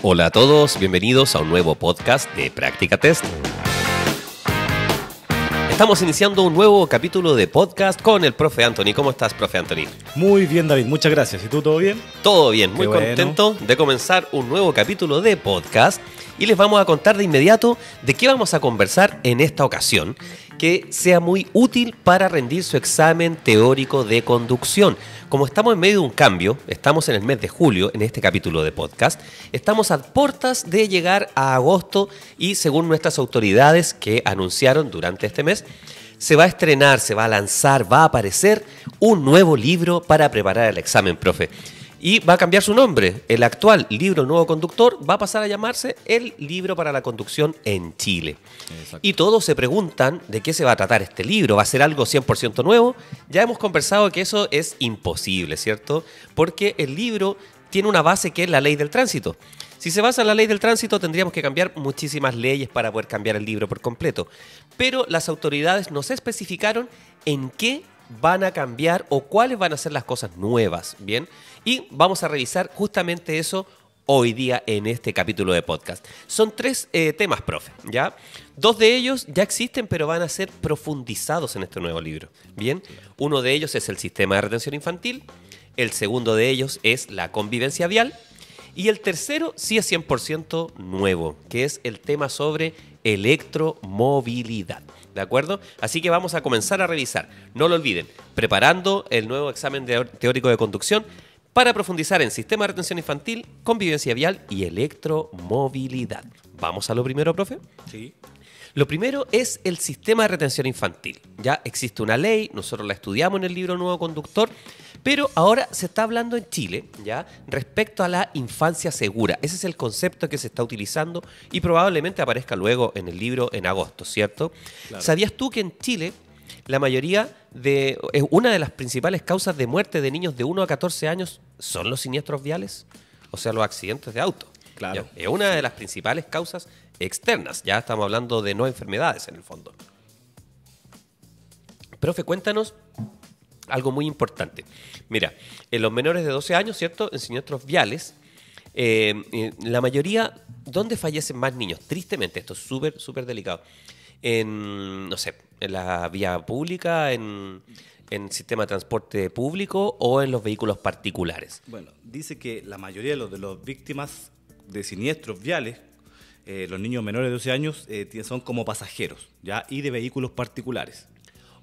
Hola a todos, bienvenidos a un nuevo podcast de Práctica Test. Estamos iniciando un nuevo capítulo de podcast con el profe Anthony. ¿Cómo estás, profe Anthony? Muy bien, David, muchas gracias. ¿Y tú, todo bien? Todo bien, muy Qué contento de comenzar un nuevo capítulo de podcast y les vamos a contar de inmediato de qué vamos a conversar en esta ocasión, que sea muy útil para rendir su examen teórico de conducción. Como estamos en medio de un cambio, estamos en el mes de julio en este capítulo de podcast, estamos a puertas de llegar a agosto y según nuestras autoridades que anunciaron durante este mes, se va a estrenar, se va a lanzar, va a aparecer un nuevo libro para preparar el examen, profe. Y va a cambiar su nombre. El actual libro Nuevo Conductor va a pasar a llamarse el Libro para la Conducción en Chile. Exacto. Y todos se preguntan de qué se va a tratar este libro. ¿Va a ser algo 100% nuevo? Ya hemos conversado que eso es imposible, ¿cierto? Porque el libro tiene una base que es la ley del tránsito. Si se basa en la ley del tránsito, tendríamos que cambiar muchísimas leyes para poder cambiar el libro por completo. Pero las autoridades nos especificaron en qué van a cambiar o cuáles van a ser las cosas nuevas, ¿bien? Y vamos a revisar justamente eso hoy día en este capítulo de podcast. Son tres temas, profe, ¿ya? Dos de ellos ya existen, pero van a ser profundizados en este nuevo libro, ¿bien? Uno de ellos es el sistema de retención infantil, el segundo de ellos es la convivencia vial, y el tercero sí es 100% nuevo, que es el tema sobre electromovilidad. ¿De acuerdo? Así que vamos a comenzar a revisar. No lo olviden, preparando el nuevo examen teórico de conducción para profundizar en sistema de retención infantil, convivencia vial y electromovilidad. ¿Vamos a lo primero, profe? Sí. Lo primero es el sistema de retención infantil. Ya existe una ley, nosotros la estudiamos en el libro Nuevo Conductor, pero ahora se está hablando en Chile, ¿ya? Respecto a la infancia segura. Ese es el concepto que se está utilizando y probablemente aparezca luego en el libro en agosto, ¿cierto? Claro. ¿Sabías tú que en Chile la mayoría una de las principales causas de muerte de niños de 1 a 14 años son los siniestros viales? O sea, los accidentes de auto. Claro. ¿Ya? Es una de las principales causas externas. Ya estamos hablando de no enfermedades en el fondo. Profe, cuéntanos algo muy importante. Mira, en los menores de 12 años, ¿cierto? En siniestros viales, la mayoría, ¿dónde fallecen más niños? Tristemente, esto es súper, súper delicado. No sé, en la vía pública, en sistema de transporte público o en los vehículos particulares. Bueno, dice que la mayoría de los víctimas de siniestros viales, los niños menores de 12 años, son como pasajeros, ¿ya? Y de vehículos particulares.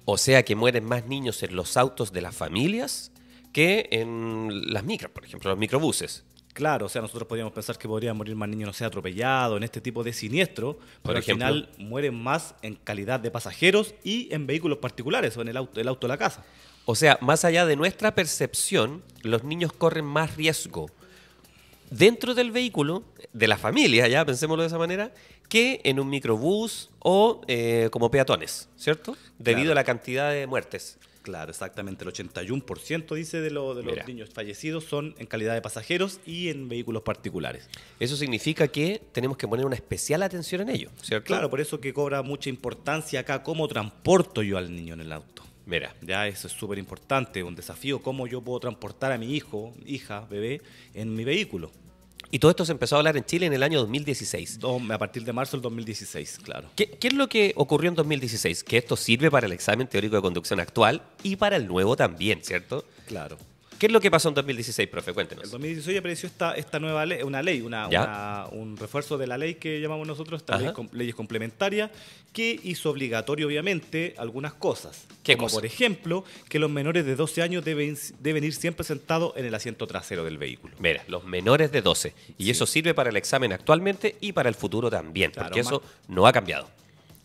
O sea que mueren más niños en los autos de las familias que en las micros, por ejemplo, los microbuses. Claro, o sea, nosotros podríamos pensar que podrían morir más niños, no sé, atropellados, en este tipo de siniestro, pero al ejemplo. final mueren más en calidad de pasajeros y en vehículos particulares o en el auto de la casa. O sea, más allá de nuestra percepción, los niños corren más riesgo dentro del vehículo, de la familia, ya pensémoslo de esa manera, que en un microbús o como peatones, ¿cierto? Debido Claro. a la cantidad de muertes. Claro, exactamente. El 81% dice de los Mira. niños fallecidos son en calidad de pasajeros y en vehículos particulares. Eso significa que tenemos que poner una especial atención en ello, ¿cierto? Claro, por eso que cobra mucha importancia acá cómo transporto yo al niño en el auto. Mira, Ya eso es súper importante, un desafío, cómo yo puedo transportar a mi hijo, hija, bebé, en mi vehículo. y todo esto se empezó a hablar en Chile en el año 2016. A partir de marzo del 2016, claro. ¿Qué es lo que ocurrió en 2016? Que esto sirve para el examen teórico de conducción actual y para el nuevo también, ¿cierto? Claro. ¿Qué es lo que pasó en 2016, profe? Cuéntenos. En 2016 apareció esta nueva ley, un refuerzo de la ley que llamamos nosotros, esta Ajá. leyes complementarias, que hizo obligatorio, obviamente, algunas cosas. ¿Qué como cosa? por ejemplo, que los menores de 12 años deben ir siempre sentados en el asiento trasero del vehículo. Mira, los menores de 12. Y Sí. eso sirve para el examen actualmente y para el futuro también, Claro, porque eso no ha cambiado.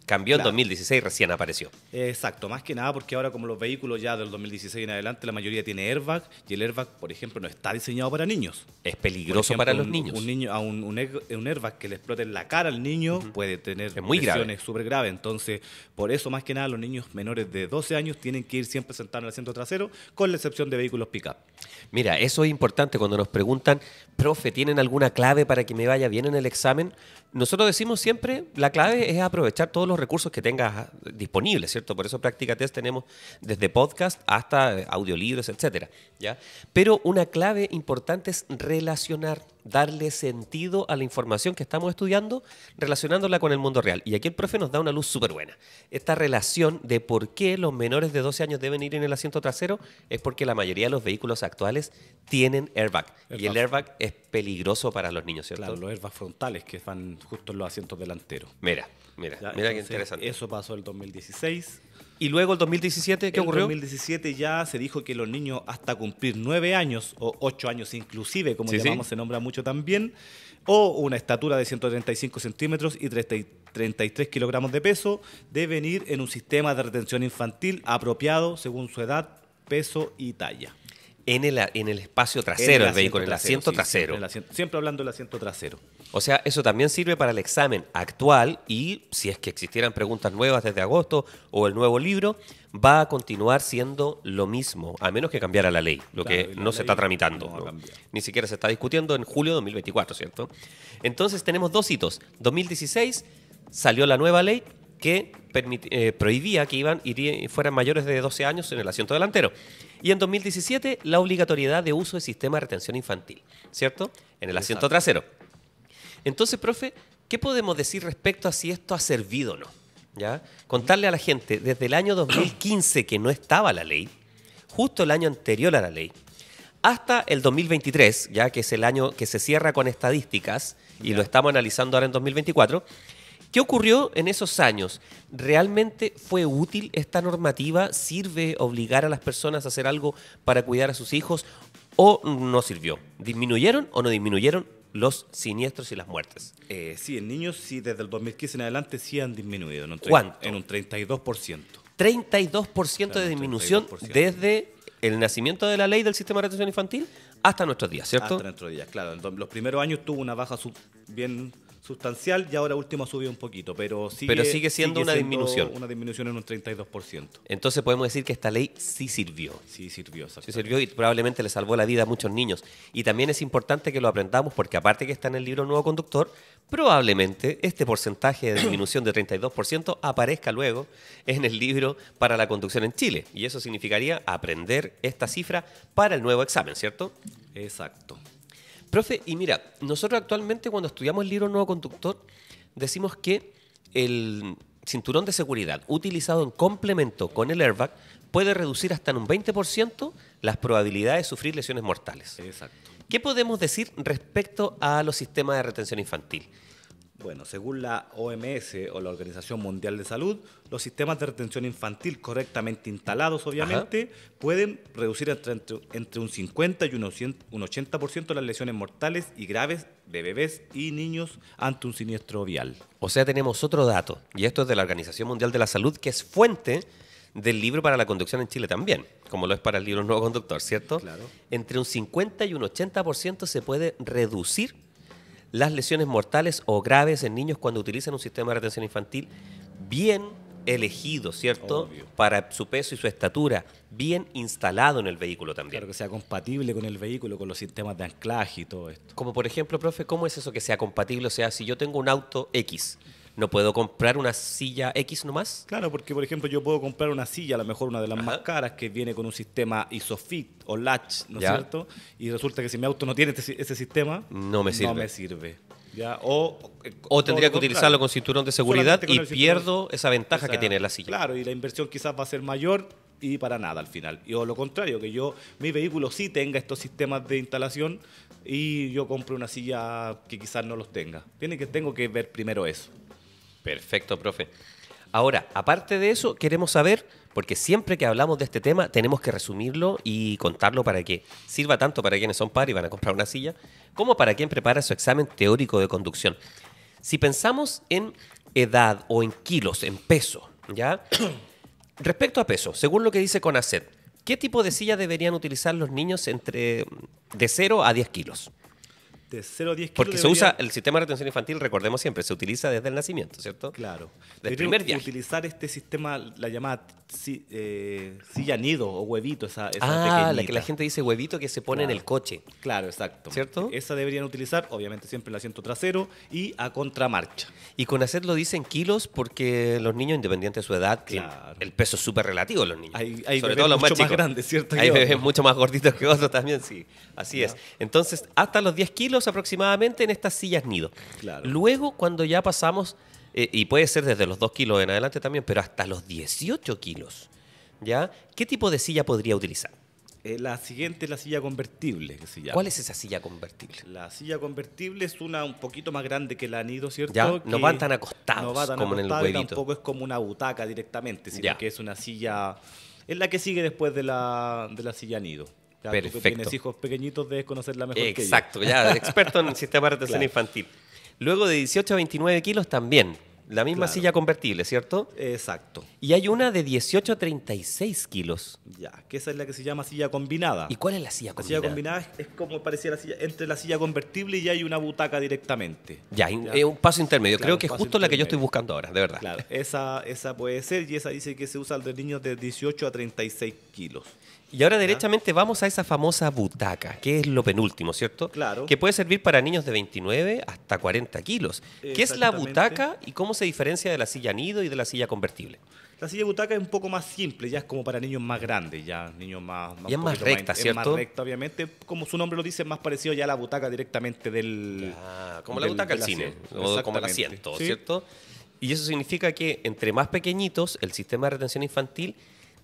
Cambió en Claro. 2016, recién apareció. Exacto, más que nada porque ahora como los vehículos ya del 2016 en adelante la mayoría tiene airbag y el airbag, por ejemplo, no está diseñado para niños. Es Por peligroso ejemplo, para los niños. Un airbag que le explote en la cara al niño puede tener Es muy grave. lesiones súper graves. Entonces, por eso más que nada los niños menores de 12 años tienen que ir siempre sentados en el asiento trasero, con la excepción de vehículos pick-up. Mira, eso es importante cuando nos preguntan, profe, ¿tienen alguna clave para que me vaya bien en el examen? Nosotros decimos siempre, la clave es aprovechar todos los recursos que tengas disponibles, ¿cierto? Por eso Práctica Test tenemos desde podcast hasta audiolibros, etcétera, ¿ya? Pero una clave importante es relacionar. darle sentido a la información que estamos estudiando, relacionándola con el mundo real. Y aquí el profe nos da una luz súper buena. Esta relación de por qué los menores de 12 años deben ir en el asiento trasero es porque la mayoría de los vehículos actuales tienen airbag. Y el airbag es peligroso para los niños, ¿cierto? Claro, los airbags frontales que van justo en los asientos delanteros. Mira Ya, qué entonces, interesante. Eso pasó el 2016. Y luego el 2017, ¿qué ocurrió? En 2017 ya se dijo que los niños hasta cumplir 9 años o 8 años inclusive, como Sí, llamamos, sí. se nombra mucho también, o una estatura de 135 centímetros y 33 kilogramos de peso, deben ir en un sistema de retención infantil apropiado según su edad, peso y talla. En el espacio trasero del vehículo, en el asiento sí, trasero. siempre hablando del asiento trasero. O sea, eso también sirve para el examen actual y si es que existieran preguntas nuevas desde agosto o el nuevo libro, va a continuar siendo lo mismo, a menos que cambiara la ley, lo Claro, que y la no se ley está tramitando. no va a ¿no? cambiar. Ni siquiera se está discutiendo en julio de 2024, ¿cierto? Entonces tenemos dos hitos. 2016 salió la nueva ley que prohibía que fueran mayores de 12 años en el asiento delantero. Y en 2017 la obligatoriedad de uso de sistema de retención infantil, ¿cierto? En el asiento Exacto. trasero. Entonces, profe, ¿qué podemos decir respecto a si esto ha servido o no? ¿Ya? Contarle a la gente, desde el año 2015 que no estaba la ley, justo el año anterior a la ley, hasta el 2023, ya que es el año que se cierra con estadísticas, y lo estamos analizando ahora en 2024, ¿qué ocurrió en esos años? ¿Realmente fue útil esta normativa? ¿Sirve obligar a las personas a hacer algo para cuidar a sus hijos? ¿O no sirvió? ¿Disminuyeron o no disminuyeron los siniestros y las muertes? Sí, en niños sí, desde el 2015 en adelante sí han disminuido. En un ¿Cuánto? En un 32%. 32% de Claro, disminución 32%. desde el nacimiento de la ley del sistema de retención infantil hasta nuestros días, ¿cierto? Hasta nuestros días, claro. Los primeros años tuvo una baja bien sustancial y ahora último ha subido un poquito, pero sigue siendo una disminución. Una disminución en un 32%. Entonces podemos decir que esta ley sí sirvió. Sí sirvió, Sí sirvió y probablemente le salvó la vida a muchos niños. Y también es importante que lo aprendamos porque aparte que está en el libro Nuevo Conductor, probablemente este porcentaje de disminución de 32% aparezca luego en el libro para la conducción en Chile. Y eso significaría aprender esta cifra para el nuevo examen, ¿cierto? Exacto. Profe, y mira, nosotros actualmente cuando estudiamos el libro Nuevo Conductor decimos que el cinturón de seguridad utilizado en complemento con el airbag puede reducir hasta en un 20% las probabilidades de sufrir lesiones mortales. Exacto. ¿Qué podemos decir respecto a los sistemas de retención infantil? Bueno, según la OMS o la Organización Mundial de Salud, los sistemas de retención infantil correctamente instalados, obviamente, pueden reducir entre un 50 y un 80% las lesiones mortales y graves de bebés y niños ante un siniestro vial. O sea, tenemos otro dato, y esto es de la Organización Mundial de la Salud, que es fuente del libro para la conducción en Chile también, como lo es para el libro Nuevo Conductor, ¿cierto? Claro. Entre un 50 y un 80% se puede reducir las lesiones mortales o graves en niños cuando utilizan un sistema de retención infantil bien elegido, ¿cierto? Obvio. Para su peso y su estatura, bien instalado en el vehículo también. Claro, que sea compatible con el vehículo, con los sistemas de anclaje y todo esto. Como por ejemplo, profe, ¿cómo es eso que sea compatible? O sea, si yo tengo un auto X, ¿no puedo comprar una silla X nomás? Claro, porque por ejemplo yo puedo comprar una silla, a lo mejor una de las más caras, que viene con un sistema Isofit o Latch, ¿no es Ya. cierto? Y resulta que si mi auto no tiene ese sistema, No me sirve. No me sirve. ¿Ya? O tendría todo que lo utilizarlo contrario. con cinturón de seguridad Solamente con y el cinturón. pierdo esa ventaja O sea, que tiene la silla. Claro, y la inversión quizás va a ser mayor y para nada al final. Y o lo contrario, que mi vehículo sí tenga estos sistemas de instalación y yo compro una silla que quizás no los tenga. Tengo que ver primero eso. Perfecto, profe. Ahora, aparte de eso, queremos saber, porque siempre que hablamos de este tema tenemos que resumirlo y contarlo para que sirva tanto para quienes son padres y van a comprar una silla, como para quien prepara su examen teórico de conducción. Si pensamos en edad o en kilos, en peso, ¿ya? Respecto a peso, según lo que dice CONACET, ¿qué tipo de silla deberían utilizar los niños de 0 a 10 kilos? De 0 a 10 kilos. Porque se usa el sistema de retención infantil, recordemos siempre, se utiliza desde el nacimiento, ¿cierto? Claro. Del Deberían primer viaje. utilizar este sistema, la llamada silla nido o huevito, esa La pequeñita. que la gente dice huevito que se pone en Claro. el coche. Claro, exacto. ¿Cierto? Esa deberían utilizar, obviamente siempre en el asiento trasero y a contramarcha. Y CONACET lo dice en kilos porque los niños, independiente de su edad, Claro. el peso es súper relativo en los niños. Hay Sobre bebés todo los más mucho más chicos. grandes, ¿cierto? Hay que bebés otros. mucho más gorditos que otros también, sí. Así es. Entonces, hasta los 10 kilos kilos aproximadamente en estas sillas nido. Claro. Luego, cuando ya pasamos, y puede ser desde los 2 kilos en adelante también, pero hasta los 18 kilos, ¿ya? ¿Qué tipo de silla podría utilizar? La siguiente es la silla convertible, que se llama. ¿Cuál es esa silla convertible? La silla convertible es una un poquito más grande que la nido, ¿cierto? Ya, no Que van tan acostados no va tan como en el acostada y huevito. tampoco es como una butaca directamente, sino Ya. que es una silla... Es la que sigue después de la silla nido. Ya, tú que Perfecto. tienes hijos pequeñitos debes conocerla mejor que yo. Exacto, ya, experto en sistema de retención Claro. infantil. Luego de 18 a 29 kilos también, la misma Claro. silla convertible, ¿cierto? Exacto. Y hay una de 18 a 36 kilos. Ya, que esa es la que se llama silla combinada. ¿Y cuál es la silla La combinada? silla combinada es como parecía la silla, entre la silla convertible y hay una butaca directamente. Ya, un paso intermedio. Claro, Creo un que es paso justo la que yo estoy intermedio. buscando ahora, de verdad. Claro, esa puede ser y esa dice que se usa de niños de 18 a 36 kilos. Y ahora derechamente vamos a esa famosa butaca, que es lo penúltimo, ¿cierto? Claro. Que puede servir para niños de 29 hasta 40 kilos. ¿Qué es la Exactamente. butaca y cómo se diferencia de la silla nido y de la silla convertible? La silla butaca es un poco más simple, ya es como para niños más grandes, ya niños más... Y es un más poquito recta, es ¿cierto? más recta, obviamente. Como su nombre lo dice, es más parecido ya a la butaca directamente del... Como la del- butaca del del cine, asiento. o como el Exactamente. asiento, Sí. ¿cierto? Y eso significa que entre más pequeñitos, el sistema de retención infantil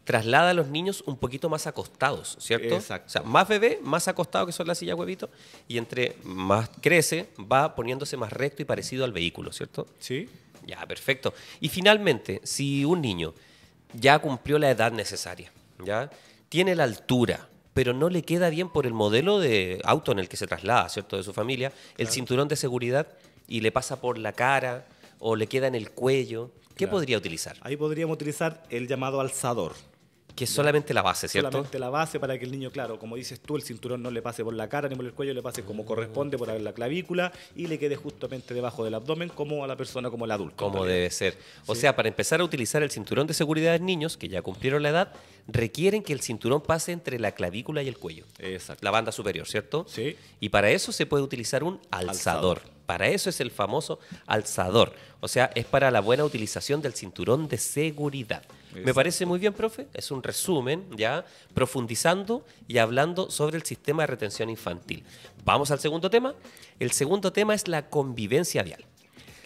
traslada a los niños un poquito más acostados, ¿cierto? Exacto. O sea, más bebé, más acostado que son las sillas huevito, y entre más crece, va poniéndose más recto y parecido al vehículo, ¿cierto? Sí. Ya, perfecto. Y finalmente, si un niño ya cumplió la edad necesaria, ya tiene la altura, pero no le queda bien por el modelo de auto en el que se traslada, ¿cierto? De su familia, el cinturón de seguridad y le pasa por la cara o le queda en el cuello, ¿qué Claro. podría utilizar? Ahí podríamos utilizar el llamado alzador. Que es solamente la base, ¿cierto? Solamente la base para que el niño, claro, como dices tú, el cinturón no le pase por la cara ni por el cuello, le pase como corresponde por la clavícula y le quede justamente debajo del abdomen como a la persona, como el adulto. Como en realidad. debe ser. O Sí. sea, para empezar a utilizar el cinturón de seguridad en niños que ya cumplieron la edad, requieren que el cinturón pase entre la clavícula y el cuello. Exacto. La banda superior, ¿cierto? Sí. Y para eso se puede utilizar un alzador. Para eso es el famoso alzador. O sea, es para la buena utilización del cinturón de seguridad. Me Exacto. parece muy bien, profe. Es un resumen, ya, profundizando y hablando sobre el sistema de retención infantil. Vamos al segundo tema. El segundo tema es la convivencia vial.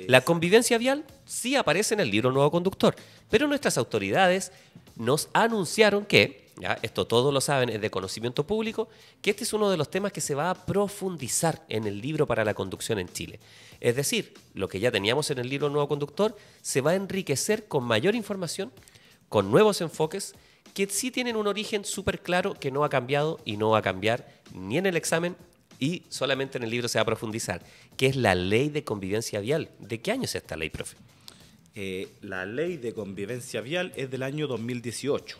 La convivencia vial sí aparece en el libro Nuevo Conductor, pero nuestras autoridades nos anunciaron que, ya, esto todos lo saben, es de conocimiento público, que este es uno de los temas que se va a profundizar en el libro para la conducción en Chile. Es decir, lo que ya teníamos en el libro Nuevo Conductor se va a enriquecer con mayor información, con nuevos enfoques, que sí tienen un origen súper claro que no ha cambiado y no va a cambiar ni en el examen y solamente en el libro se va a profundizar, que es la Ley de Convivencia Vial. ¿De qué año es esta ley, profe? La ley de convivencia vial es del año 2018.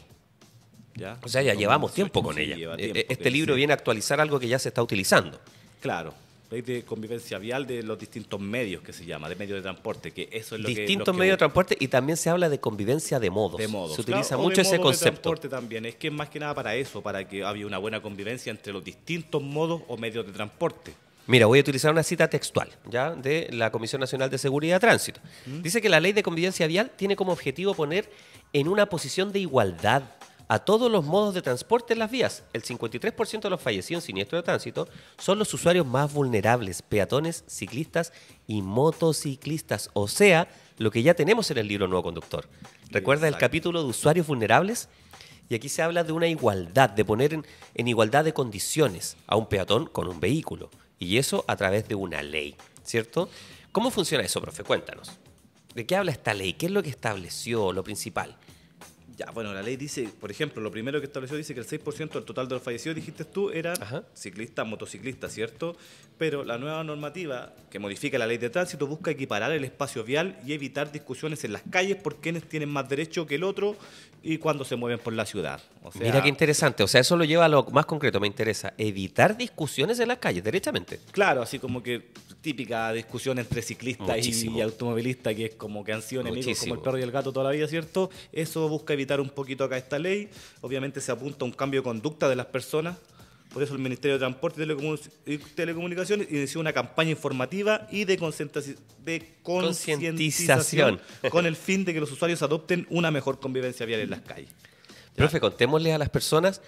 ¿Ya? O sea, ya llevamos 2018, tiempo con sí, ella. lleva tiempo, Este libro sí. viene a actualizar algo que ya se está utilizando. Claro, ley de convivencia vial de los distintos medios que se llama, de medios de transporte, que eso es lo Distintos lo que medios de transporte y también se habla de convivencia de modos. de modos. Se utiliza Claro, o mucho de ese modos de concepto. transporte también. Es que es más que nada para eso, para que haya una buena convivencia entre los distintos modos o medios de transporte. Mira, voy a utilizar una cita textual, ¿ya? De la Comisión Nacional de Seguridad de Tránsito. Dice que la Ley de Convivencia Vial tiene como objetivo poner en una posición de igualdad a todos los modos de transporte en las vías. El 53% de los fallecidos en siniestros de tránsito son los usuarios más vulnerables, peatones, ciclistas y motociclistas. O sea, lo que ya tenemos en el libro Nuevo Conductor. ¿Recuerda el Exacto. capítulo de usuarios vulnerables? Y aquí se habla de una igualdad, de poner en igualdad de condiciones a un peatón con un vehículo. Y eso a través de una ley, ¿cierto? ¿Cómo funciona eso, profe? Cuéntanos. ¿De qué habla esta ley? ¿Qué es lo que estableció, lo principal? Ya, bueno, la ley dice, por ejemplo, lo primero que estableció dice que el 6% del total de los fallecidos, dijiste tú, eran Ajá. ciclistas, motociclistas, ¿cierto? Pero la nueva normativa que modifica la ley de tránsito busca equiparar el espacio vial y evitar discusiones en las calles por quienes tienen más derecho que el otro y cuando se mueven por la ciudad. O sea, Mira qué interesante. O sea, eso lo lleva a lo más concreto. Me interesa evitar discusiones en las calles, derechamente. claro, así como que típica discusión entre ciclistas Muchísimo. y automovilistas que es como que han sido enemigos Muchísimo. como el perro y el gato toda la vida, ¿cierto? Eso busca evitar un poquito acá esta ley. Obviamente se apunta a un cambio de conducta de las personas. Por eso el Ministerio de Transporte y Telecomunicaciones inició una campaña informativa y de concientización con el fin de que los usuarios adopten una mejor convivencia vial en las calles. Profe, contémosle a las personas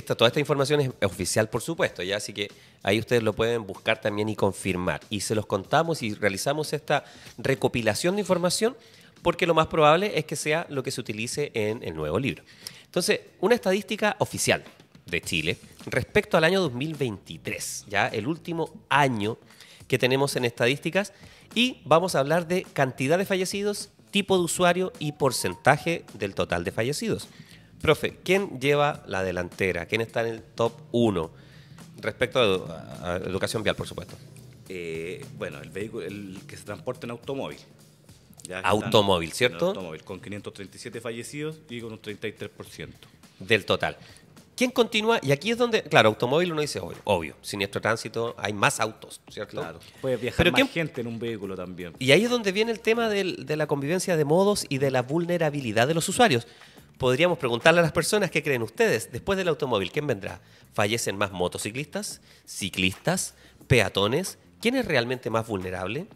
Toda esta información es oficial, por supuesto, ya, así que ahí ustedes lo pueden buscar también y confirmar. Y se los contamos y realizamos esta recopilación de información porque lo más probable es que sea lo que se utilice en el nuevo libro. Entonces, una estadística oficial de Chile respecto al año 2023, ya el último año que tenemos en estadísticas, y vamos a hablar de cantidad de fallecidos, tipo de usuario y porcentaje del total de fallecidos. Profe, ¿quién lleva la delantera? ¿Quién está en el top 1 respecto a educación vial, por supuesto? Bueno, el vehículo, el que se transporta en automóvil. Ya Automóvil, ¿cierto? Automóvil, con 537 fallecidos y con un 33%. Del total. ¿Quién continúa? Y aquí es donde, claro, automóvil uno dice, obvio, siniestro de tránsito, hay más autos, ¿cierto? Claro, puede viajar Pero más gente en un vehículo también. Y ahí es donde viene el tema de la convivencia de modos y de la vulnerabilidad de los usuarios. Podríamos preguntarle a las personas qué creen ustedes. Después del automóvil, ¿quién vendrá? ¿Fallecen más motociclistas, ciclistas, peatones? ¿Quién es realmente más vulnerable?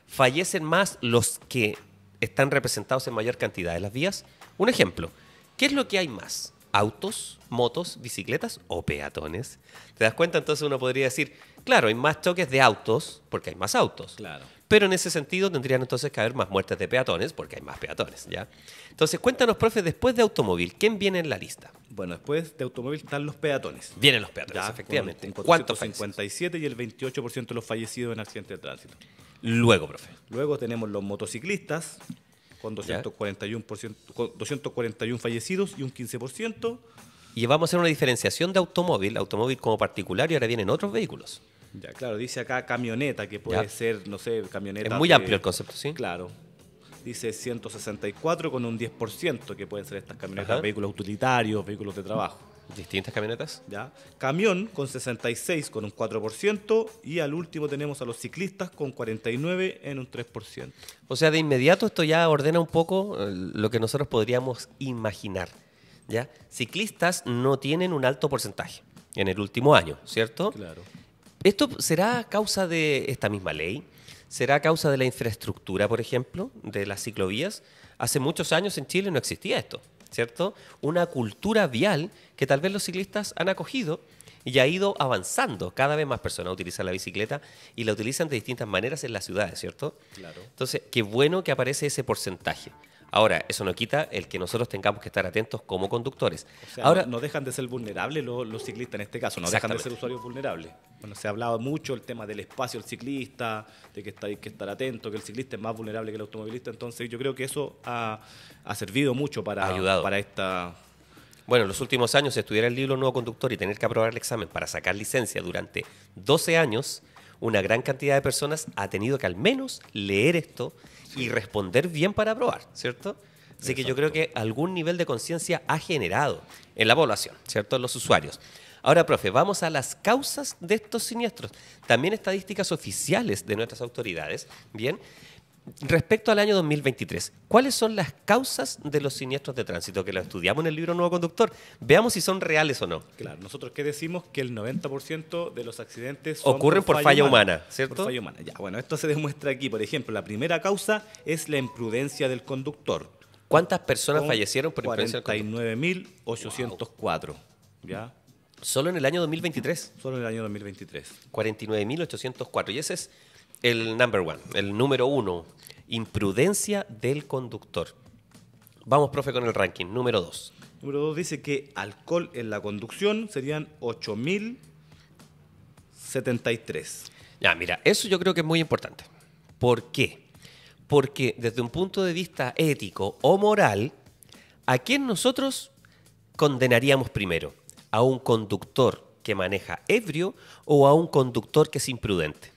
¿Fallecen más los que están representados en mayor cantidad de las vías? Un ejemplo, ¿qué es lo que hay más? ¿Autos, motos, bicicletas o peatones? ¿Te das cuenta? Entonces uno podría decir, claro, hay más choques de autos porque hay más autos. Claro. Pero en ese sentido tendrían entonces que haber más muertes de peatones porque hay más peatones, ¿ya? Entonces cuéntanos, profe, después de automóvil, ¿quién viene en la lista? Bueno, después de automóvil están los peatones. Vienen los peatones, Ya, efectivamente. con ¿Cuántos 457 y el 28% de los fallecidos en accidentes de tránsito. Luego, profe. Luego tenemos los motociclistas con 241 fallecidos y un 15%. Y vamos a hacer una diferenciación de automóvil como particular, y ahora vienen otros vehículos. Ya, claro, dice acá camioneta, que puede ser, no sé, camioneta. Es muy amplio el concepto, ¿sí? Claro. Dice 164 con un 10%, que pueden ser estas camionetas, Ajá. vehículos utilitarios, vehículos de trabajo. Distintas camionetas. ¿Ya? Camión con 66 con un 4%, y al último tenemos a los ciclistas con 49 en un 3%. O sea, de inmediato esto ya ordena un poco lo que nosotros podríamos imaginar, ¿ya? Ciclistas no tienen un alto porcentaje en el último año, ¿cierto? Claro. ¿Esto será a causa de esta misma ley? ¿Será a causa de la infraestructura, por ejemplo, de las ciclovías? Hace muchos años en Chile no existía esto, ¿cierto? Una cultura vial que tal vez los ciclistas han acogido y ha ido avanzando. Cada vez más personas utilizan la bicicleta y la utilizan de distintas maneras en las ciudades, ¿cierto? Claro. Entonces, qué bueno que aparece ese porcentaje. Ahora, eso no quita el que nosotros tengamos que estar atentos como conductores. O sea, Ahora, no dejan de ser vulnerables los ciclistas en este caso, no dejan de ser usuarios vulnerables. Bueno, se ha hablado mucho el tema del espacio del ciclista, de que hay que estar atento, que el ciclista es más vulnerable que el automovilista, entonces yo creo que eso ha servido mucho para esta... bueno, en los últimos años, estudiar el libro Nuevo Conductor y tener que aprobar el examen para sacar licencia durante 12 años, una gran cantidad de personas ha tenido que al menos leer esto y responder bien para aprobar, ¿cierto? Así que yo creo que algún nivel de conciencia ha generado en la población, ¿cierto? En los usuarios. Ahora, profe, vamos a las causas de estos siniestros. También estadísticas oficiales de nuestras autoridades, ¿bien? Respecto al año 2023, ¿cuáles son las causas de los siniestros de tránsito? Que lo estudiamos en el libro Nuevo Conductor. Veamos si son reales o no. Claro, nosotros qué decimos que el 90% de los accidentes son ocurren por falla humana, ¿cierto? Por falla humana. Ya, bueno, esto se demuestra aquí. Por ejemplo, la primera causa es la imprudencia del conductor. ¿Cuántas personas fallecieron por imprudencia del conductor? 49.804. ¿Ya? Solo en el año 2023. Solo en el año 2023. 49.804. Y ese es el number one, el número uno. Imprudencia del conductor. Vamos, profe, con el ranking. Número 2. Número 2 dice que alcohol en la conducción serían 8.073. Ya, mira, eso yo creo que es muy importante. ¿Por qué? Porque desde un punto de vista ético o moral, ¿a quién nosotros condenaríamos primero? ¿A un conductor que maneja ebrio o a un conductor que es imprudente?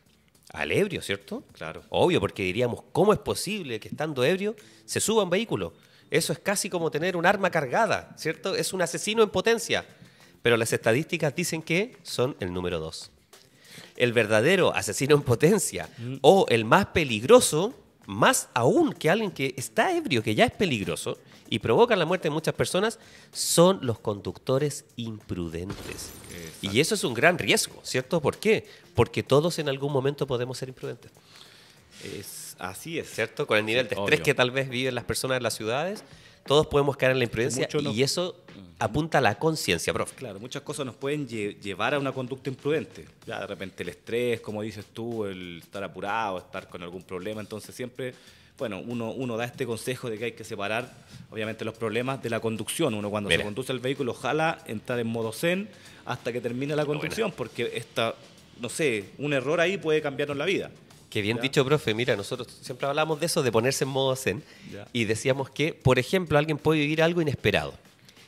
Al ebrio, ¿cierto? Claro. Obvio, porque diríamos, ¿cómo es posible que estando ebrio se suba a un vehículo? Eso es casi como tener un arma cargada, ¿cierto? Es un asesino en potencia. Pero las estadísticas dicen que son el número 2. El verdadero asesino en potencia o el más peligroso, más aún que alguien que está ebrio, que ya es peligroso y provoca la muerte de muchas personas, son los conductores imprudentes. Exacto. Y eso es un gran riesgo, ¿cierto? ¿Por qué? Porque todos en algún momento podemos ser imprudentes. Así es. ¿Cierto? Con el nivel de estrés que tal vez viven las personas en las ciudades, todos podemos caer en la imprudencia y eso apunta a la conciencia, profe. Claro, muchas cosas nos pueden llevar a una conducta imprudente. Ya de repente el estrés, como dices tú, el estar apurado, estar con algún problema. Entonces siempre, bueno, uno da este consejo de que hay que separar, obviamente, los problemas de la conducción. Uno cuando se conduce el vehículo, ojalá entrar en modo zen hasta que termine la conducción, porque no sé, un error ahí puede cambiarnos la vida. Qué bien dicho, profe. Mira, nosotros siempre hablamos de eso, de ponerse en modo zen. Y decíamos que, por ejemplo, alguien puede vivir algo inesperado.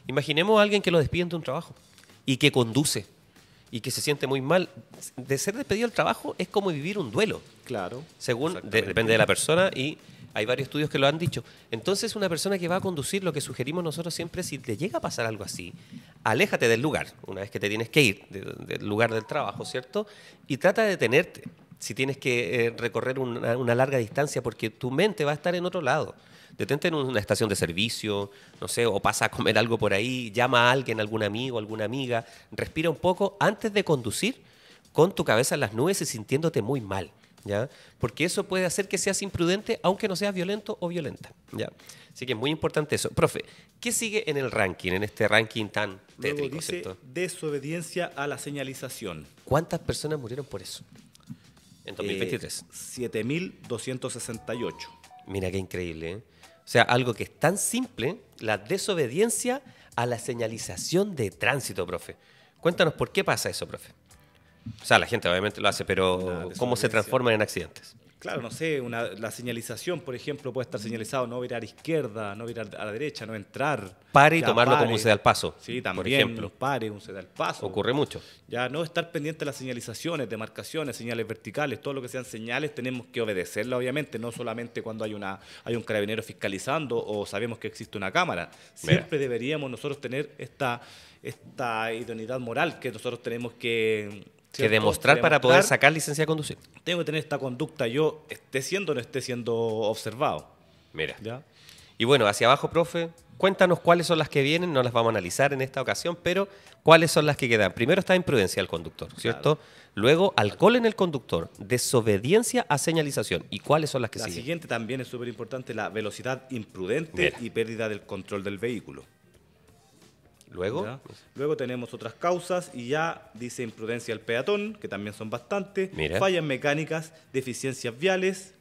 Imaginemos a alguien que lo despiden de un trabajo y que conduce y que se siente muy mal. De ser despedido del trabajo es como vivir un duelo. Claro. Depende de la persona y hay varios estudios que lo han dicho. Entonces, una persona que va a conducir, lo que sugerimos nosotros siempre es, si te llega a pasar algo así, aléjate del lugar, una vez que te tienes que ir del lugar del trabajo, ¿cierto? Y trata de detenerte. Si tienes que recorrer una larga distancia, porque tu mente va a estar en otro lado. Detente en una estación de servicio, no sé, o pasa a comer algo por ahí, llama a alguien, algún amigo, alguna amiga, respira un poco antes de conducir con tu cabeza en las nubes y sintiéndote muy mal, ¿ya? Porque eso puede hacer que seas imprudente, aunque no seas violento o violenta, ¿ya? Así que es muy importante eso. Profe, ¿qué sigue en el ranking, en este ranking tan tétrico? Luego dice, ¿cierto? Desobediencia a la señalización. ¿Cuántas personas murieron por eso en 2023? 7.268. Mira qué increíble, ¿eh? O sea, algo que es tan simple, la desobediencia a la señalización de tránsito, profe. Cuéntanos por qué pasa eso, profe. O sea, la gente obviamente lo hace, pero ¿cómo se transforma en accidentes? Claro, no sé, la señalización, por ejemplo, puede estar señalizado no virar a izquierda, no virar a la derecha, no entrar. Pare y tomarlo como un ceda al paso. Sí, también, por ejemplo. Pare, un ceda al paso. Ocurre mucho. Ya no estar pendiente de las señalizaciones, demarcaciones, señales verticales, todo lo que sean señales tenemos que obedecerla, obviamente, no solamente cuando hay un carabinero fiscalizando o sabemos que existe una cámara. Siempre deberíamos nosotros tener esta idoneidad moral que nosotros tenemos que demostrar para poder sacar licencia de conducir. Tengo que tener esta conducta, yo esté siendo o no esté siendo observado. Mira. ¿Ya? Y bueno, hacia abajo, profe, cuéntanos cuáles son las que vienen, no las vamos a analizar en esta ocasión, pero cuáles son las que quedan. Primero está imprudencia del conductor, ¿cierto? Claro. Luego, alcohol en el conductor, desobediencia a señalización. ¿Y cuáles son las que siguen? La siguiente también es súper importante, la velocidad imprudente y pérdida del control del vehículo. Luego tenemos otras causas y ya dice imprudencia al peatón, que también son bastantes, Mira. Fallas mecánicas, deficiencias viales,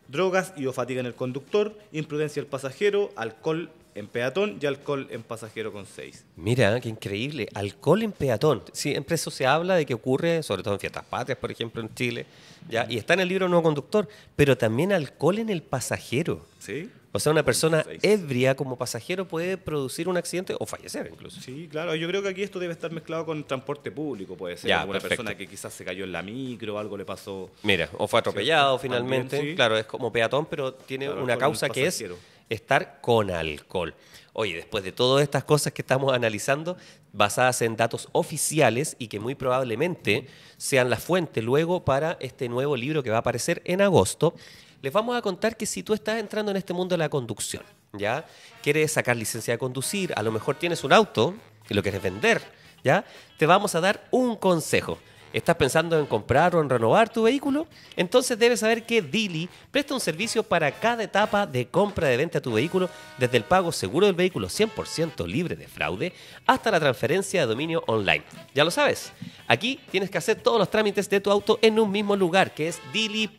drogas y o fatiga en el conductor, imprudencia al pasajero, alcohol en peatón y alcohol en pasajero con 6. Mira, qué increíble. Alcohol en peatón. Siempre eso se habla de que ocurre, sobre todo en fiestas patrias, por ejemplo, en Chile, ¿ya? Y está en el libro No Conductor, pero también alcohol en el pasajero. ¿Sí? O sea, una persona ebria como pasajero puede producir un accidente o fallecer incluso. Sí, claro. Yo creo que aquí esto debe estar mezclado con transporte público, puede ser. Ya, una persona que quizás se cayó en la micro, algo le pasó. Mira, o fue atropellado ¿cierto? Finalmente. También, sí. Claro, es como peatón, pero tiene una causa que es estar con alcohol. Oye, después de todas estas cosas que estamos analizando, basadas en datos oficiales y que muy probablemente sean la fuente luego para este nuevo libro que va a aparecer en agosto, les vamos a contar que si tú estás entrando en este mundo de la conducción, ¿ya? Quieres sacar licencia de conducir, a lo mejor tienes un auto y lo quieres vender, ¿ya? Te vamos a dar un consejo. ¿Estás pensando en comprar o en renovar tu vehículo? Entonces debes saber que Dili presta un servicio para cada etapa de compra de venta de tu vehículo, desde el pago seguro del vehículo 100% libre de fraude hasta la transferencia de dominio online. Ya lo sabes, aquí tienes que hacer todos los trámites de tu auto en un mismo lugar, que es Dili.cl.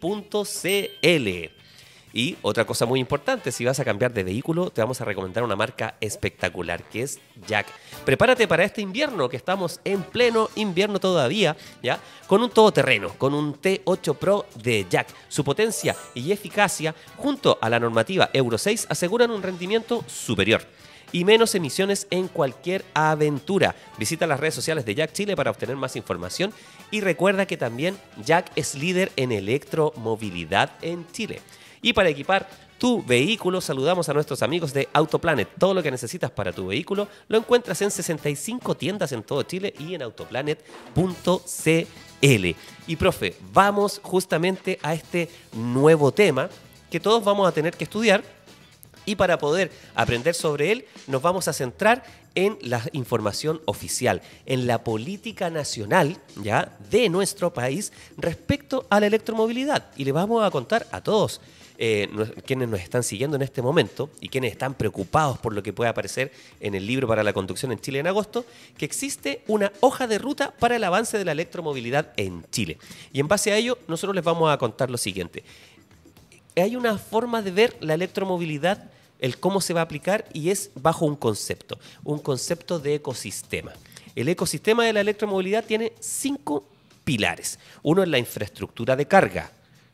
Y otra cosa muy importante, si vas a cambiar de vehículo, te vamos a recomendar una marca espectacular, que es Jack. Prepárate para este invierno, que estamos en pleno invierno todavía, ¿ya? Con un todoterreno, con un T8 Pro de Jack. Su potencia y eficacia, junto a la normativa Euro 6, aseguran un rendimiento superior y menos emisiones en cualquier aventura. Visita las redes sociales de Jack Chile para obtener más información y recuerda que también Jack es líder en electromovilidad en Chile. Y para equipar tu vehículo, saludamos a nuestros amigos de Autoplanet. Todo lo que necesitas para tu vehículo lo encuentras en 65 tiendas en todo Chile y en autoplanet.cl. Y profe, vamos justamente a este nuevo tema que todos vamos a tener que estudiar Y para poder aprender sobre él, nos vamos a centrar en la información oficial, en la política nacional, ¿ya?, de nuestro país respecto a la electromovilidad. Y le vamos a contar a todos quienes nos están siguiendo en este momento y quienes están preocupados por lo que puede aparecer en el libro para la conducción en Chile en agosto, que existe una hoja de ruta para el avance de la electromovilidad en Chile. Y en base a ello, nosotros les vamos a contar lo siguiente. Hay una forma de ver la electromovilidad, el cómo se va a aplicar, y es bajo un concepto de ecosistema. El ecosistema de la electromovilidad tiene 5 pilares. Uno es la infraestructura de carga,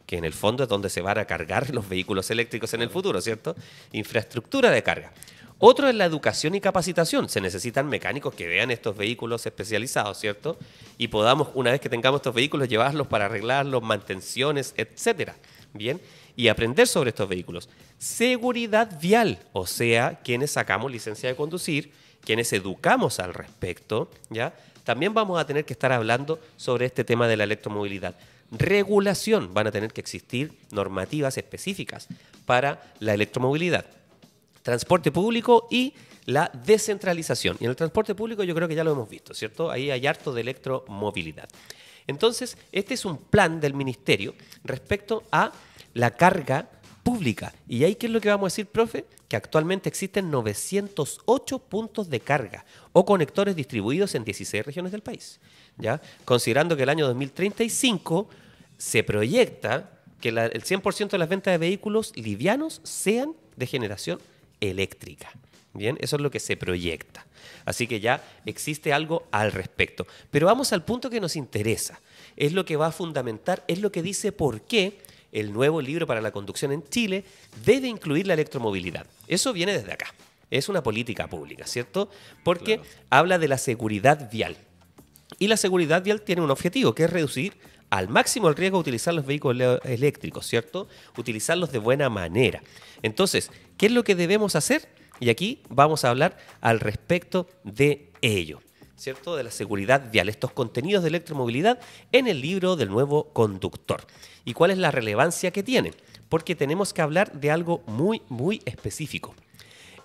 que en el fondo es donde se van a cargar los vehículos eléctricos en el futuro, ¿cierto? Infraestructura de carga. Otro es la educación y capacitación. Se necesitan mecánicos que vean estos vehículos especializados, ¿cierto? Y podamos, una vez que tengamos estos vehículos, llevarlos para arreglarlos, mantenciones, etcétera. Bien, y aprender sobre estos vehículos. Seguridad vial, o sea, quienes sacamos licencia de conducir, quienes educamos al respecto, ¿ya? También vamos a tener que estar hablando sobre este tema de la electromovilidad. Regulación, van a tener que existir normativas específicas para la electromovilidad. Transporte público y la descentralización. Y en el transporte público yo creo que ya lo hemos visto, ¿cierto? Ahí hay harto de electromovilidad. Entonces, este es un plan del ministerio respecto a la carga pública. ¿Y ahí qué es lo que vamos a decir, profe? Que actualmente existen 908 puntos de carga o conectores distribuidos en 16 regiones del país, ¿ya? Considerando que el año 2035 se proyecta que el 100% de las ventas de vehículos livianos sean de generación eléctrica. Bien, eso es lo que se proyecta. Así que ya existe algo al respecto. Pero vamos al punto que nos interesa. Es lo que va a fundamentar, es lo que dice por qué el nuevo libro para la conducción en Chile debe incluir la electromovilidad. Eso viene desde acá. Es una política pública, ¿cierto? Porque claro, habla de la seguridad vial. Y la seguridad vial tiene un objetivo, que es reducir al máximo el riesgo de utilizar los vehículos eléctricos, ¿cierto? Utilizarlos de buena manera. Entonces, ¿qué es lo que debemos hacer? Y aquí vamos a hablar al respecto de ello, ¿cierto? De la seguridad vial, estos contenidos de electromovilidad en el libro del nuevo conductor. ¿Y cuál es la relevancia que tiene? Porque tenemos que hablar de algo muy, muy específico.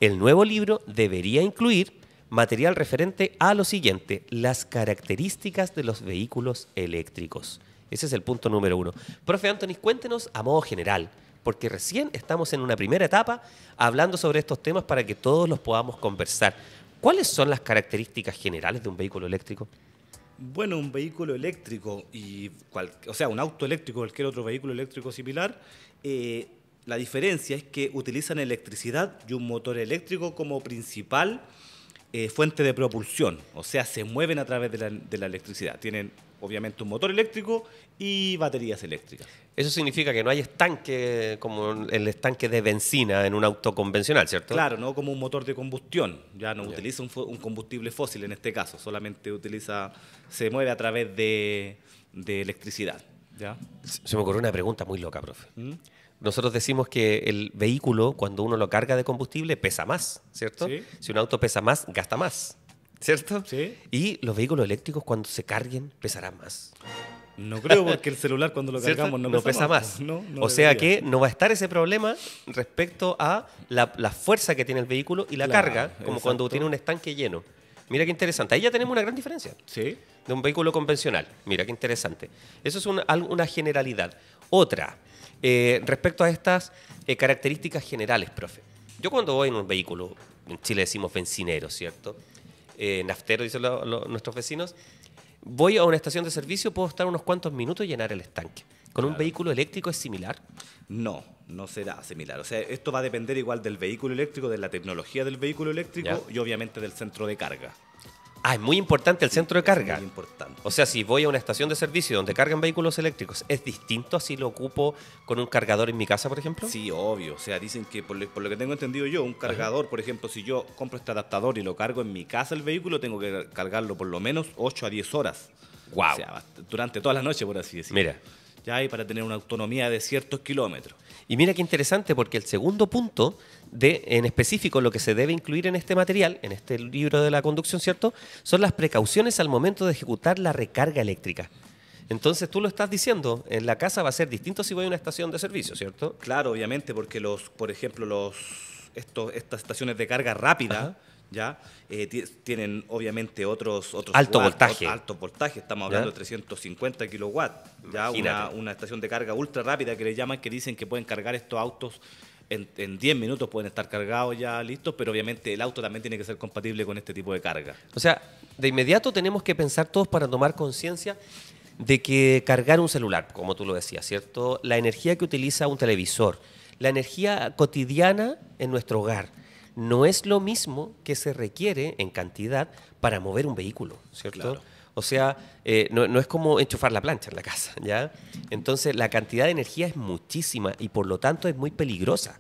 El nuevo libro debería incluir material referente a lo siguiente: las características de los vehículos eléctricos. Ese es el punto número 1. Profe Anthony, cuéntenos a modo general, porque recién estamos en una primera etapa hablando sobre estos temas para que todos los podamos conversar. ¿Cuáles son las características generales de un vehículo eléctrico? Bueno, un vehículo eléctrico, o sea, un auto eléctrico, cualquier otro vehículo eléctrico similar, la diferencia es que utilizan electricidad y un motor eléctrico como principal fuente de propulsión. O sea, se mueven a través de la electricidad. Tienen, obviamente, un motor eléctrico y baterías eléctricas. Eso significa que no hay estanque como el estanque de benzina en un auto convencional, ¿cierto? Claro, no como un motor de combustión. Ya no utiliza un combustible fósil en este caso. Solamente se mueve a través de electricidad. ¿Ya? Se me ocurrió una pregunta muy loca, profe. Nosotros decimos que el vehículo, cuando uno lo carga de combustible, pesa más, ¿cierto? Sí. Si un auto pesa más, gasta más, ¿cierto? Sí. Y los vehículos eléctricos, cuando se carguen, pesarán más. No creo, porque el celular cuando lo cargamos no pesa más. No o sea que no va a estar ese problema respecto a la fuerza que tiene el vehículo y la carga, como exacto, cuando tiene un estanque lleno. Mira qué interesante. Ahí ya tenemos una gran diferencia. Sí. De un vehículo convencional. Mira qué interesante. Eso es una generalidad. Otra, respecto a estas características generales, profe. Yo cuando voy en un vehículo, en Chile decimos bencinero, ¿cierto? Naftero, dicen nuestros vecinos. Voy a una estación de servicio, puedo estar unos cuantos minutos y llenar el estanque. ¿Con claro, un vehículo eléctrico es similar? No será similar. O sea, esto va a depender igual del vehículo eléctrico, de la tecnología del vehículo eléctrico, ¿ya? Y obviamente del centro de carga. Ah, es muy importante el centro de carga. Es muy importante. O sea, si voy a una estación de servicio donde cargan vehículos eléctricos, ¿es distinto a si lo ocupo con un cargador en mi casa, por ejemplo? Sí, obvio. O sea, dicen que, por lo que tengo entendido yo, un cargador, por ejemplo, si yo compro este adaptador y lo cargo en mi casa el vehículo, tengo que cargarlo por lo menos 8 a 10 horas. Wow. O sea, durante toda la noche, por así decirlo. Mira. Ya hay para tener una autonomía de ciertos kilómetros. Y mira qué interesante, porque el segundo punto, en específico, lo que se debe incluir en este material, en este libro de la conducción, ¿cierto?, son las precauciones al momento de ejecutar la recarga eléctrica. Entonces, tú lo estás diciendo, en la casa va a ser distinto si voy a una estación de servicio, ¿cierto? Claro, obviamente, porque por ejemplo, estas estaciones de carga rápida, ¿ya? Tienen obviamente otros Alto watts, voltaje. altos voltajes, estamos hablando de 350 kilowatts, ¿ya? Una estación de carga ultra rápida que le llaman, que dicen que pueden cargar estos autos en 10 minutos, pueden estar cargados ya listos, pero obviamente el auto también tiene que ser compatible con este tipo de carga. O sea, de inmediato tenemos que pensar todos para tomar conciencia de que cargar un celular, como tú lo decías, ¿cierto? La energía que utiliza un televisor, la energía cotidiana en nuestro hogar, no es lo mismo que se requiere en cantidad para mover un vehículo, ¿cierto? Claro. O sea, no es como enchufar la plancha en la casa, ¿ya? Entonces, la cantidad de energía es muchísima y por lo tanto es muy peligrosa.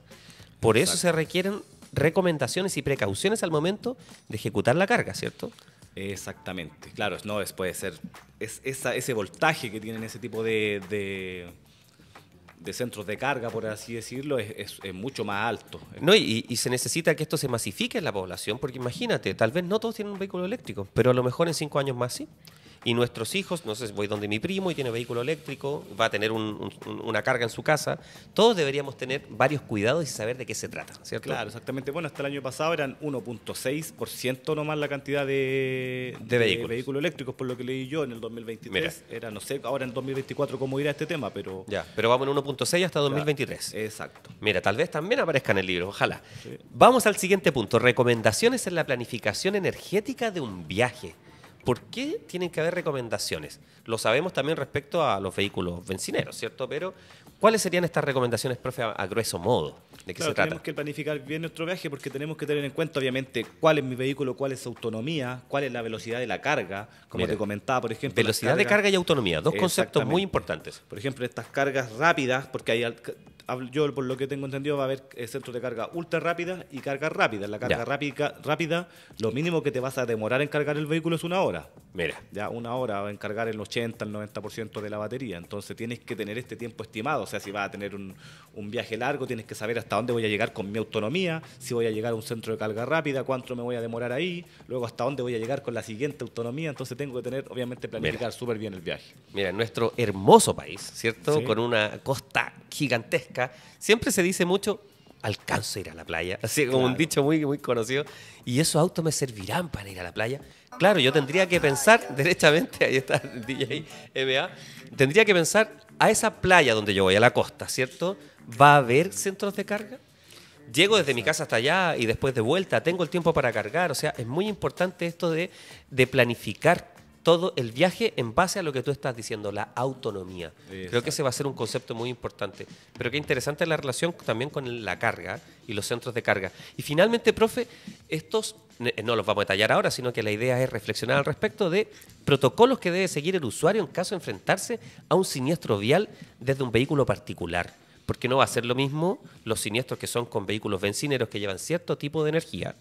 Por eso se requieren recomendaciones y precauciones al momento de ejecutar la carga, ¿cierto? Exactamente, claro, no, puede ser ese voltaje que tienen ese tipo de centros de carga, por así decirlo, es mucho más alto. No, y se necesita que esto se masifique en la población, porque imagínate, tal vez no todos tienen un vehículo eléctrico, pero a lo mejor en 5 años más sí. Y nuestros hijos, no sé, voy donde mi primo y tiene vehículo eléctrico, va a tener una carga en su casa. Todos deberíamos tener varios cuidados y saber de qué se trata, ¿cierto? Claro, exactamente. Bueno, hasta el año pasado eran 1.6% nomás la cantidad de vehículos eléctricos, por lo que leí yo en el 2023. Mira. Era, no sé, ahora en 2024 cómo irá este tema, pero... Ya, pero vamos en 1.6 hasta 2023. Exacto. Mira, tal vez también aparezca en el libro, ojalá. Sí. Vamos al siguiente punto, recomendaciones en la planificación energética de un viaje. ¿Por qué tienen que haber recomendaciones? Lo sabemos también respecto a los vehículos bencineros, ¿cierto? Pero, ¿cuáles serían estas recomendaciones, profe, a grueso modo? ¿De qué se trata? Tenemos que planificar bien nuestro viaje porque tenemos que tener en cuenta, obviamente, cuál es mi vehículo, cuál es su autonomía, cuál es la velocidad de la carga, como Mira, te comentaba, por ejemplo. velocidad de carga y autonomía, dos conceptos muy importantes. Por ejemplo, estas cargas rápidas, porque hay... Yo, por lo que tengo entendido, va a haber centros de carga ultra rápida y carga rápida. La carga rápida, lo mínimo que te vas a demorar en cargar el vehículo es 1 hora. Mira. Ya 1 hora en cargar el 80, el 90% de la batería. Entonces tienes que tener este tiempo estimado. O sea, si vas a tener un viaje largo, tienes que saber hasta dónde voy a llegar con mi autonomía, si voy a llegar a un centro de carga rápida, cuánto me voy a demorar ahí, luego hasta dónde voy a llegar con la siguiente autonomía. Entonces tengo que tener, obviamente, planificar súper bien el viaje. Mira, en nuestro hermoso país, ¿cierto? Sí. Con una costa gigantesca, siempre se dice mucho, alcanzo a ir a la playa, así como un dicho muy, muy conocido, y esos autos me servirán para ir a la playa. Claro, yo tendría que pensar derechamente, ahí está el DJ MA, tendría que pensar a esa playa donde yo voy, a la costa, ¿cierto? ¿Va a haber centros de carga? Llego desde mi casa hasta allá y después de vuelta, tengo el tiempo para cargar, o sea, es muy importante esto de planificar todo el viaje en base a lo que tú estás diciendo, la autonomía. Exacto. Creo que ese va a ser un concepto muy importante. Pero qué interesante la relación también con la carga y los centros de carga. Y finalmente, profe, estos no los vamos a detallar ahora, sino que la idea es reflexionar al respecto de protocolos que debe seguir el usuario en caso de enfrentarse a un siniestro vial desde un vehículo particular. Porque no va a ser lo mismo los siniestros que son con vehículos bencineros que llevan cierto tipo de energía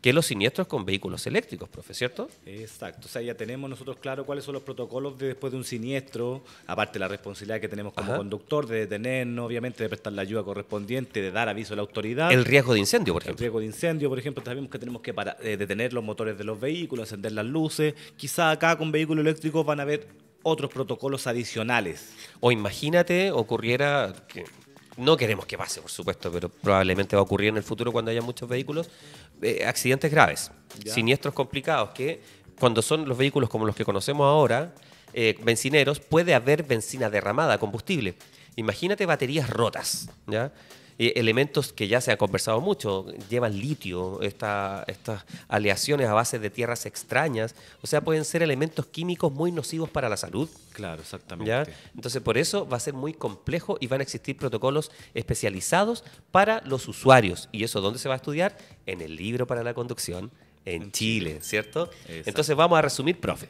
que los siniestros con vehículos eléctricos, profe, ¿cierto? Exacto, o sea, ya tenemos nosotros claro cuáles son los protocolos después de un siniestro, aparte de la responsabilidad que tenemos como conductor de detenernos, obviamente de prestar la ayuda correspondiente, de dar aviso a la autoridad. El riesgo de incendio, por El ejemplo. riesgo de incendio, por ejemplo, sabemos que tenemos que detener los motores de los vehículos, encender las luces. Quizá acá con vehículos eléctricos van a haber otros protocolos adicionales. O imagínate, ocurriera, que no queremos que pase, por supuesto, pero probablemente va a ocurrir en el futuro cuando haya muchos vehículos, accidentes graves, Ya. siniestros complicados, que cuando son los vehículos como los que conocemos ahora, bencineros, puede haber benzina derramada, combustible. Imagínate baterías rotas, ¿ya? Elementos que ya se ha conversado mucho, llevan litio, estas aleaciones a base de tierras extrañas, o sea, pueden ser elementos químicos muy nocivos para la salud. Claro, exactamente. ¿Ya? Entonces, por eso va a ser muy complejo y van a existir protocolos especializados para los usuarios. ¿Y eso dónde se va a estudiar? En el libro para la conducción en Chile, ¿cierto? Exacto. Entonces vamos a resumir, profe.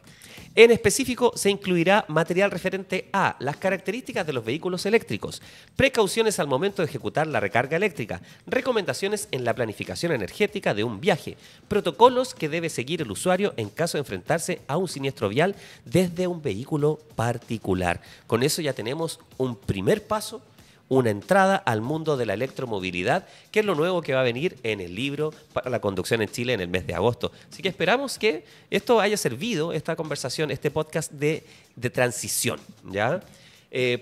En específico, se incluirá material referente a las características de los vehículos eléctricos, precauciones al momento de ejecutar la recarga eléctrica, recomendaciones en la planificación energética de un viaje, protocolos que debe seguir el usuario en caso de enfrentarse a un siniestro vial desde un vehículo particular. Con eso ya tenemos un primer paso, una entrada al mundo de la electromovilidad, que es lo nuevo que va a venir en el libro para la conducción en Chile en el mes de agosto. Así que esperamos que esto haya servido, esta conversación, este podcast de transición, ¿ya?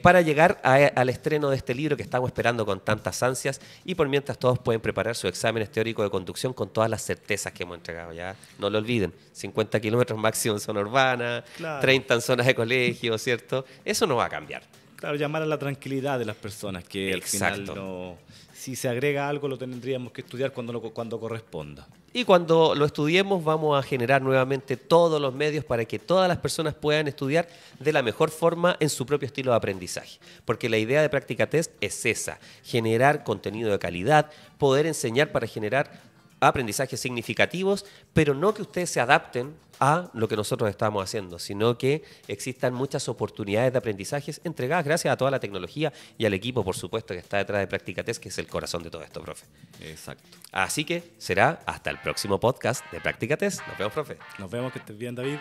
para llegar al estreno de este libro que estamos esperando con tantas ansias y por mientras todos pueden preparar sus exámenes teóricos de conducción con todas las certezas que hemos entregado. Ya no lo olviden, 50 kilómetros máximo en zona urbana, Claro. 30 en zonas de colegio, ¿cierto? Eso no va a cambiar. Claro, llamar a la tranquilidad de las personas, que Exacto. al final no... Si se agrega algo, lo tendríamos que estudiar cuando corresponda. Y cuando lo estudiemos vamos a generar nuevamente todos los medios para que todas las personas puedan estudiar de la mejor forma en su propio estilo de aprendizaje. Porque la idea de Práctica Test es esa, generar contenido de calidad, poder enseñar para generar aprendizajes significativos, pero no que ustedes se adapten a lo que nosotros estamos haciendo, sino que existan muchas oportunidades de aprendizajes entregadas gracias a toda la tecnología y al equipo, por supuesto, que está detrás de Práctica Test, que es el corazón de todo esto, profe. Exacto. Así que será hasta el próximo podcast de Práctica Test. Nos vemos, profe. Nos vemos, que estés bien, David.